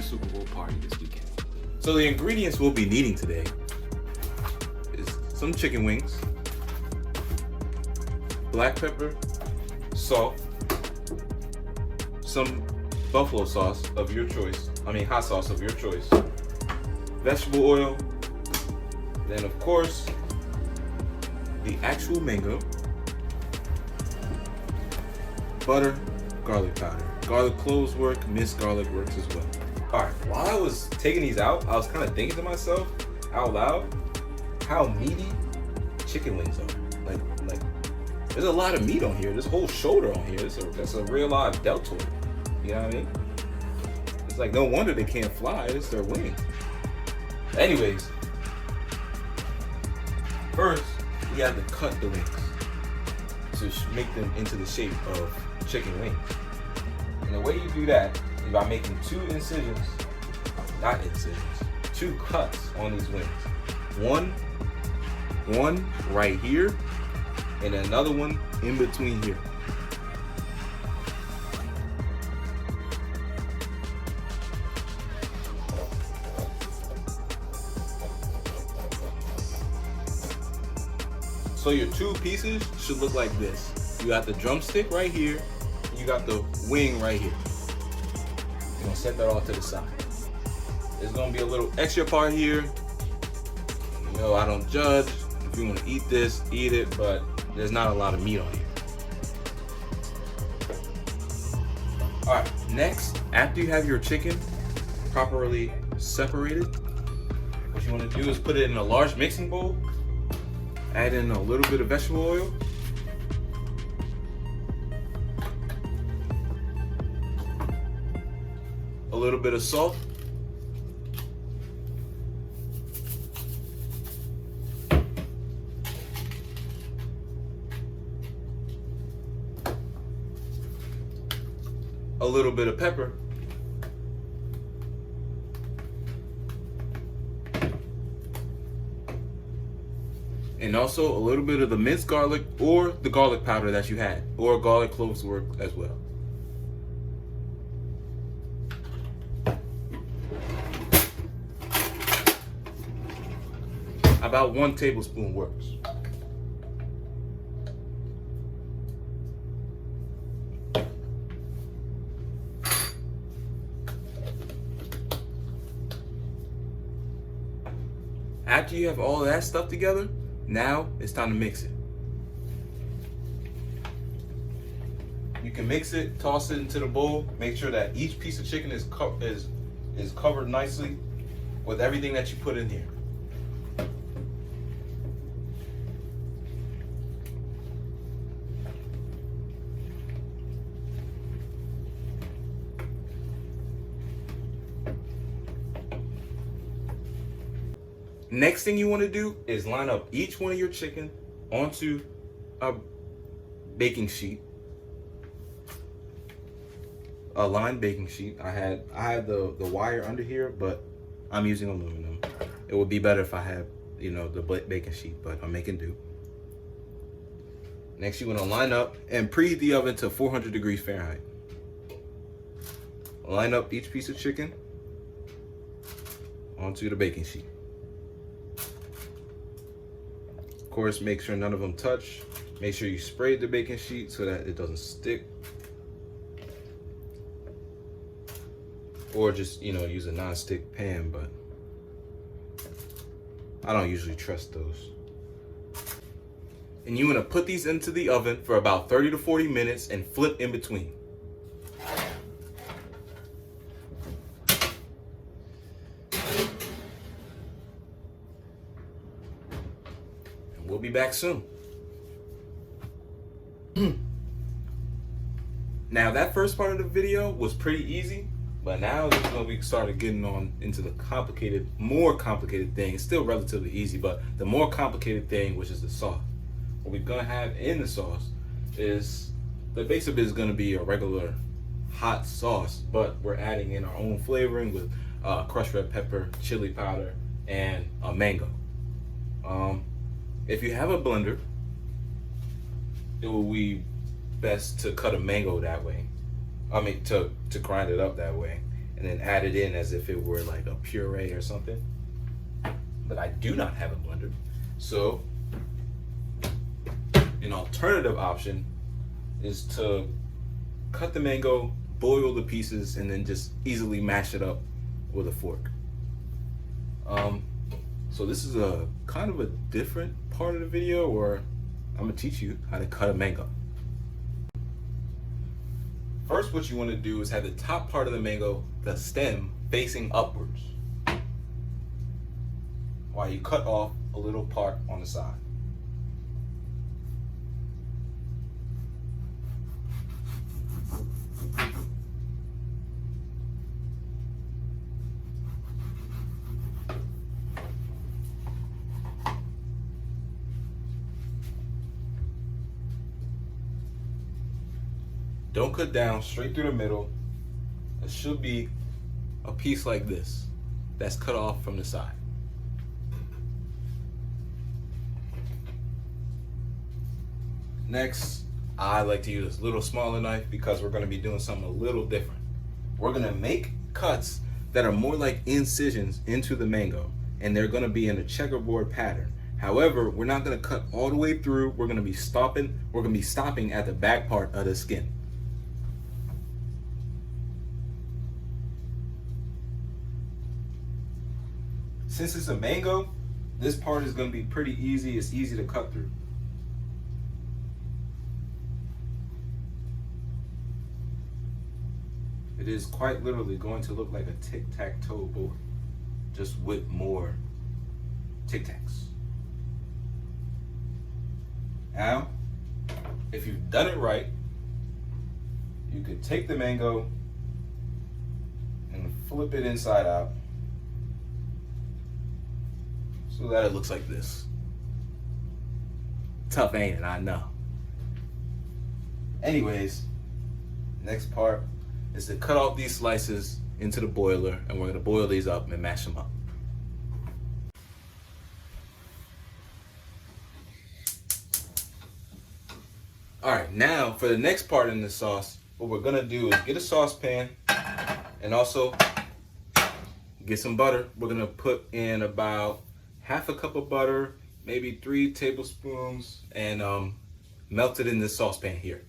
your Super Bowl party this weekend. So the ingredients we'll be needing today is some chicken wings, black pepper, salt, some buffalo sauce of your choice, hot sauce of your choice, vegetable oil, then of course, the actual mango, butter, garlic powder. Garlic cloves work, minced garlic works as well. Alright, while I was taking these out, I was kind of thinking to myself out loud how meaty chicken wings are. Like there's a lot of meat on here. There's a whole shoulder on here. That's a real live deltoid. You know what I mean? It's like no wonder they can't fly. It's their wings. Anyways, first we have to cut the wings to make them into the shape of chicken wings. And the way you do that is by making two cuts on these wings. One right here, and another one in between here. So your two pieces should look like this. You got the drumstick right here, and you got the wing right here. You're gonna set that all to the side. There's gonna be a little extra part here. You know, I don't judge. If you wanna eat this, eat it, but there's not a lot of meat on here. All right, next, after you have your chicken properly separated, what you wanna do is put it in a large mixing bowl. Add in a little bit of vegetable oil. A little bit of salt. A little bit of pepper. And also a little bit of the minced garlic or the garlic powder that you had, or garlic cloves work as well. About 1 tablespoon works. After you have all that stuff together, now it's time to mix it. You can mix it, toss it into the bowl, make sure that each piece of chicken is covered nicely with everything that you put in here. Next thing you want to do is line up each one of your chicken onto a baking sheet, a lined baking sheet. I had the wire under here, but I'm using aluminum. It would be better if I had, the baking sheet, but I'm making do. Next, you want to line up and preheat the oven to 400 degrees Fahrenheit. Line up each piece of chicken onto the baking sheet. Of course, make sure none of them touch. Make sure you spray the baking sheet so that it doesn't stick. Or just, use a non-stick pan, but I don't usually trust those. And you want to put these into the oven for about 30 to 40 minutes and flip in between. We'll be back soon. Now that first part of the video was pretty easy, but now this is when we started getting on into the more complicated thing. It's still relatively easy, but the more complicated thing, which is the sauce. What we're gonna have in the sauce is, the base of it is gonna be a regular hot sauce, but we're adding in our own flavoring with crushed red pepper, chili powder, and a mango. If you have a blender, it will be best to cut a mango that way. To grind it up that way. and then add it in as if it were like a puree or something. But I do not have a blender. So an alternative option is to cut the mango, boil the pieces, and then just easily mash it up with a fork. So this is a kind of a different part of the video where I'm gonna teach you how to cut a mango. First, what you want to do is have the top part of the mango, the stem, facing upwards, while you cut off a little part on the side. Don't cut down, straight through the middle. It should be a piece like this that's cut off from the side. Next, I like to use a little smaller knife because we're going to be doing something a little different. We're going to make cuts that are more like incisions into the mango, and they're going to be in a checkerboard pattern. However, we're not going to cut all the way through. We're going to be stopping. We're going to be stopping at the back part of the skin. Since it's a mango, this part is going to be pretty easy. It's easy to cut through. It is quite literally going to look like a tic-tac-toe board, just with more tic-tacs. Now, if you've done it right, you could take the mango and flip it inside out so that it looks like this. Tough, ain't it? I know. Anyways, next part is to cut off these slices into the boiler, and we're gonna boil these up and mash them up. All right, now for the next part in the sauce, what we're gonna do is get a saucepan and also get some butter. We're gonna put in about half a cup of butter, maybe 3 tablespoons, and melt it in this saucepan here.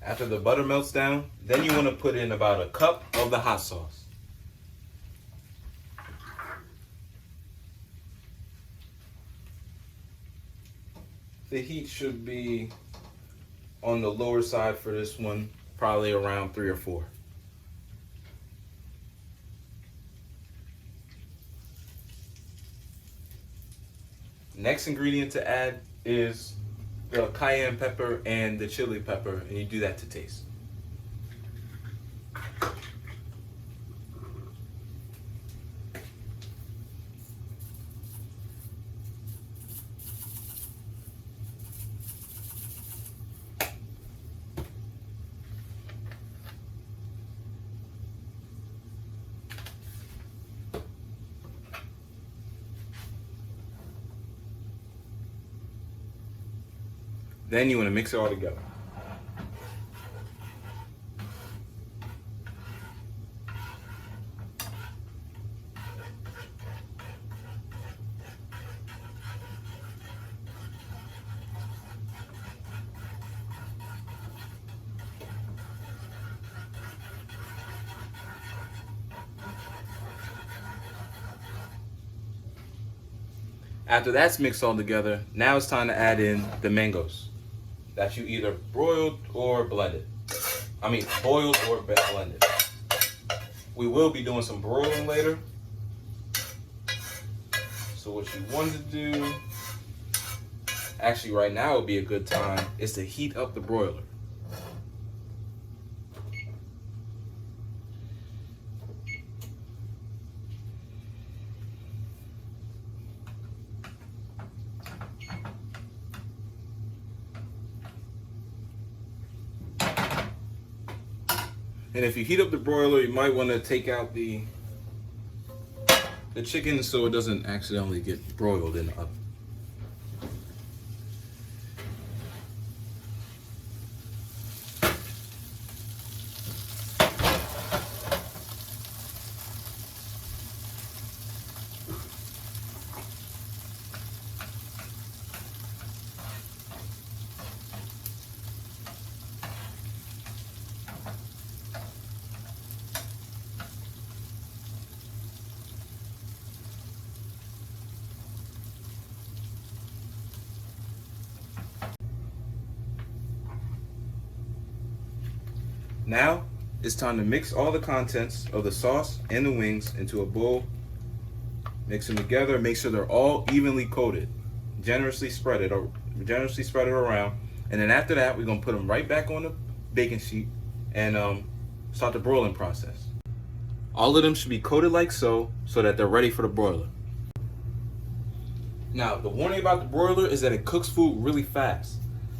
After the butter melts down, then you want to put in about a cup of the hot sauce. The heat should be on the lower side for this one, probably around 3 or 4. Next ingredient to add is the cayenne pepper and the chili pepper, and you do that to taste. Then you want to mix it all together. After that's mixed all together, now it's time to add in the mangoes that you either broiled or blended. I mean, boiled or blended. We will be doing some broiling later. So what you want to do, actually right now would be a good time, is to heat up the broiler. And if you heat up the broiler, you might want to take out the chicken so it doesn't accidentally get broiled in the oven. Now it's time to mix all the contents of the sauce and the wings into a bowl. Mix them together. Make sure they're all evenly coated. Generously spread it around. And then after that, we're gonna put them right back on the baking sheet and start the broiling process. All of them should be coated like so that they're ready for the broiler. Now, the warning about the broiler is that it cooks food really fast.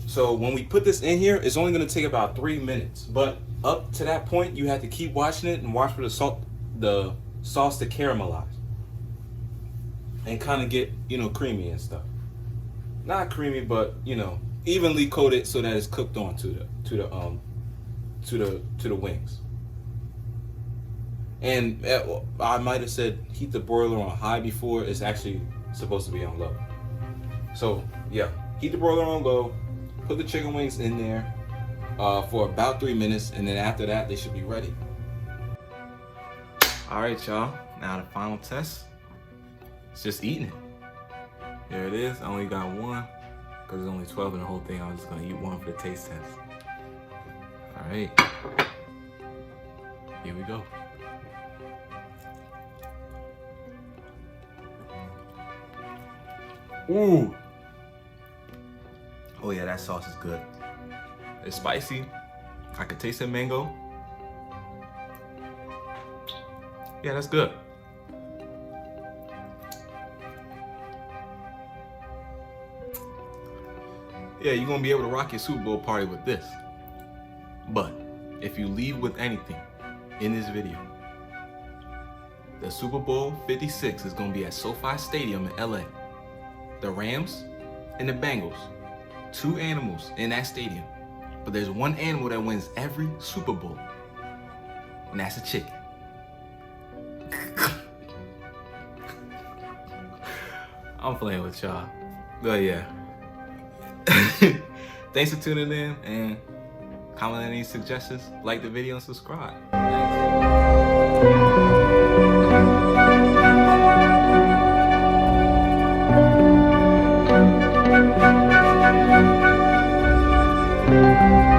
So when we put this in here, it's only gonna take about 3 minutes. But up to that point, you have to keep watching it and watch for the sauce to caramelize and kind of get, creamy and stuff. Not creamy, but evenly coated so that it's cooked on to the wings. And I might have said heat the broiler on high before. It's actually supposed to be on low. So yeah, heat the broiler on low. Put the chicken wings in there for about 3 minutes, and then after that, they should be ready. All right, y'all. Now the final test. It's just eating it. There it is. I only got one because there's only 12 in the whole thing. I was just gonna eat one for the taste test. All right. Here we go. Ooh. Oh yeah, that sauce is good. It's spicy. I can taste the mango. Yeah, that's good. Yeah, you're gonna be able to rock your Super Bowl party with this. But if you leave with anything in this video, the Super Bowl 56 is gonna be at SoFi Stadium in LA. The Rams and the Bengals, 2 animals in that stadium. But there's one animal that wins every Super Bowl, and that's a chicken. I'm playing with y'all. But yeah. Thanks for tuning in, and comment any suggestions, like the video, and subscribe. Thanks.